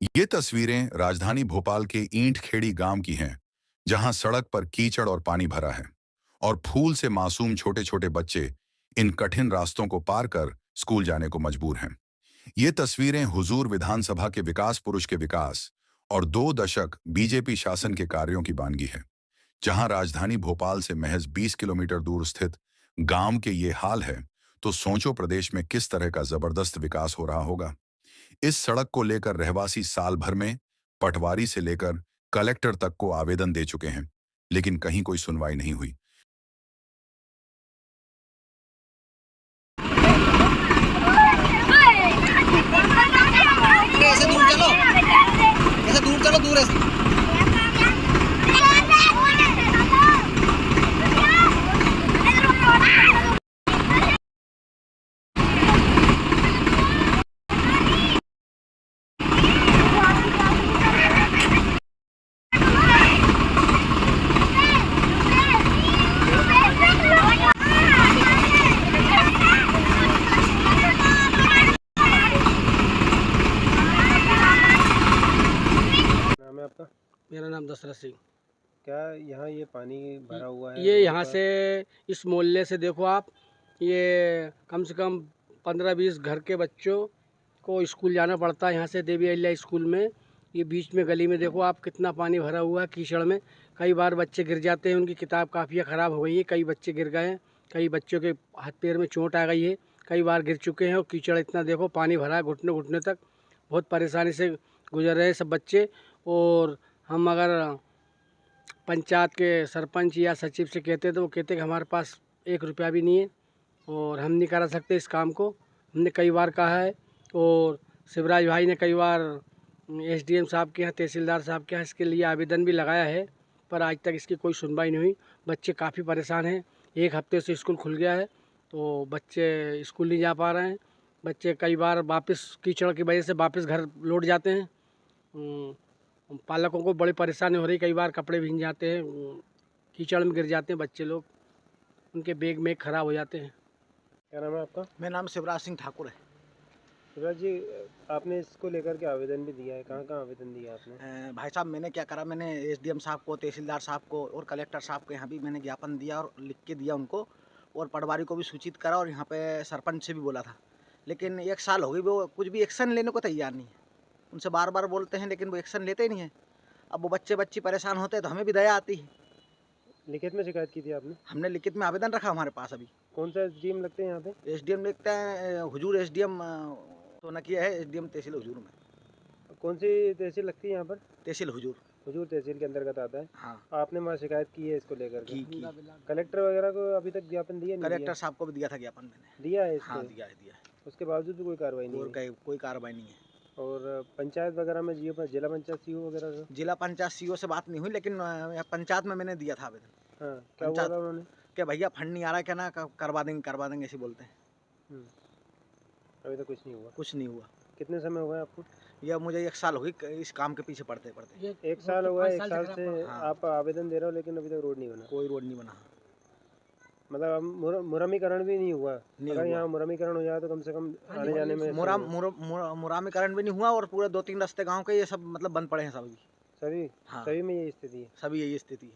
ये तस्वीरें राजधानी भोपाल के ईंट खेड़ी गांव की हैं, जहां सड़क पर कीचड़ और पानी भरा है और फूल से मासूम छोटे छोटे बच्चे इन कठिन रास्तों को पार कर स्कूल जाने को मजबूर हैं। ये तस्वीरें हुजूर विधानसभा के विकास पुरुष के विकास और 2 दशक बीजेपी शासन के कार्यों की बानगी है। जहां राजधानी भोपाल से महज 20 किलोमीटर दूर स्थित गांव के ये हाल है, तो सोचो प्रदेश में किस तरह का जबरदस्त विकास हो रहा होगा। इस सड़क को लेकर रहवासी साल भर में पटवारी से लेकर कलेक्टर तक को आवेदन दे चुके हैं, लेकिन कहीं कोई सुनवाई नहीं हुई। ऐसे दूर चलो, ऐसे दूर चलो, दूर ऐसे। नाम है आपका? मेरा नाम दशरथ सिंह। क्या यहाँ ये पानी भरा हुआ है ये रोड यहाँ पर? से इस मोहल्ले से देखो आप, ये कम से कम 15-20 घर के बच्चों को स्कूल जाना पड़ता है यहाँ से देवी अहिल्या स्कूल में। ये बीच में गली में देखो आप कितना पानी भरा हुआ है कीचड़ में। कई बार बच्चे गिर जाते हैं, उनकी किताब काफ़ियाँ ख़राब हो गई है, कई बच्चे गिर गए हैं, कई बच्चों के हाथ पैर में चोट आ गई है, कई बार गिर चुके हैं। और कीचड़ इतना देखो पानी भरा है घुटने घुटने तक, बहुत परेशानी से गुजर रहे हैं सब बच्चे। और हम अगर पंचायत के सरपंच या सचिव से कहते तो वो कहते कि हमारे पास 1 रुपया भी नहीं है और हम नहीं करा सकते इस काम को। हमने कई बार कहा है और शिवराज भाई ने कई बार एसडीएम साहब के यहाँ, तहसीलदार साहब के यहाँ इसके लिए आवेदन भी लगाया है, पर आज तक इसकी कोई सुनवाई नहीं हुई। बच्चे काफ़ी परेशान हैं। 1 हफ्ते से स्कूल खुल गया है तो बच्चे स्कूल नहीं जा पा रहे हैं। बच्चे कई बार वापस कीचड़ की वजह से वापस घर लौट जाते हैं। पालकों को बड़ी परेशानी हो रही, कई बार कपड़े भीग जाते हैं, कीचड़ में गिर जाते हैं बच्चे लोग, उनके बैग में ख़राब हो जाते हैं। क्या नाम है आपका? मेरा नाम शिवराज सिंह ठाकुर है। शिवराज जी, आपने इसको लेकर के आवेदन भी दिया है, कहाँ कहाँ आवेदन दिया आपने? भाई साहब, मैंने क्या करा, मैंने एसडीएम साहब को, तहसीलदार साहब को और कलेक्टर साहब के यहाँ भी मैंने ज्ञापन दिया और लिख के दिया उनको, और पटवारी को भी सूचित करा और यहाँ पे सरपंच से भी बोला था। लेकिन 1 साल हो गई, वो कुछ भी एक्शन लेने को तैयार नहीं है। उनसे बार बार बोलते हैं लेकिन वो एक्शन लेते ही नहीं है। अब वो बच्चे बच्ची परेशान होते हैं तो हमें भी दया आती है। लिखित में शिकायत की थी आपने? हमने लिखित में आवेदन रखा हमारे पास अभी। कौन सा एसडीएम लगते हैं यहाँ पे? एसडीएम लिखते हैं हुजूर एसडीएम, तो न किया है एसडीएम तहसील हुजूर में। कौन सी तहसील लगती है यहाँ पर? तहसील हुजूर। हुजूर तहसील के अंतर्गत आता है। हाँ, आपने वहाँ शिकायत की है इसको लेकर के? की। कलेक्टर वगैरह को अभी तक ज्ञापन दिया नहीं? कलेक्टर साहब को भी दिया था ज्ञापन मैंने। दिया है हाँ, इसको? दिया है। उसके बावजूद भी कोई कार्रवाई नहीं और हुई? कोई कार्रवाई नहीं है। और पंचायत वगैरह में जिला पंचायत सीओ वगैरह से? जिला पंचायत सीओ से बात नहीं हुई, लेकिन पंचायत में मैंने दिया था आवेदन। हाँ, क्या बोला पंचायत उन्होंने? क्या भैया फंड नहीं आ रहा है, क्या ना करवा देंगे ऐसे बोलते हैं। अभी तक कुछ नहीं हुआ? कुछ नहीं हुआ। कितने समय हुआ है आपको? यह मुझे 1 साल हो गई इस काम के पीछे पड़ते पड़ते। 1 साल हुआ है। 1 साल से हाँ। आप आवेदन दे रहे हो लेकिन अभी तक रोड नहीं बना? कोई रोड नहीं बना। मतलब अब मुरमीकरण भी नहीं हुआ? नहीं अगर हुआ। यहाँ मुरमीकरण हो जाए तो कम से कम आने जाने में मुरामीकरण भी नहीं हुआ और पूरे 2-3 रास्ते गांव के ये सब मतलब बंद पड़े हैं सभी। सभी हाँ, सभी में ये स्थिति है? सभी यही स्थिति है।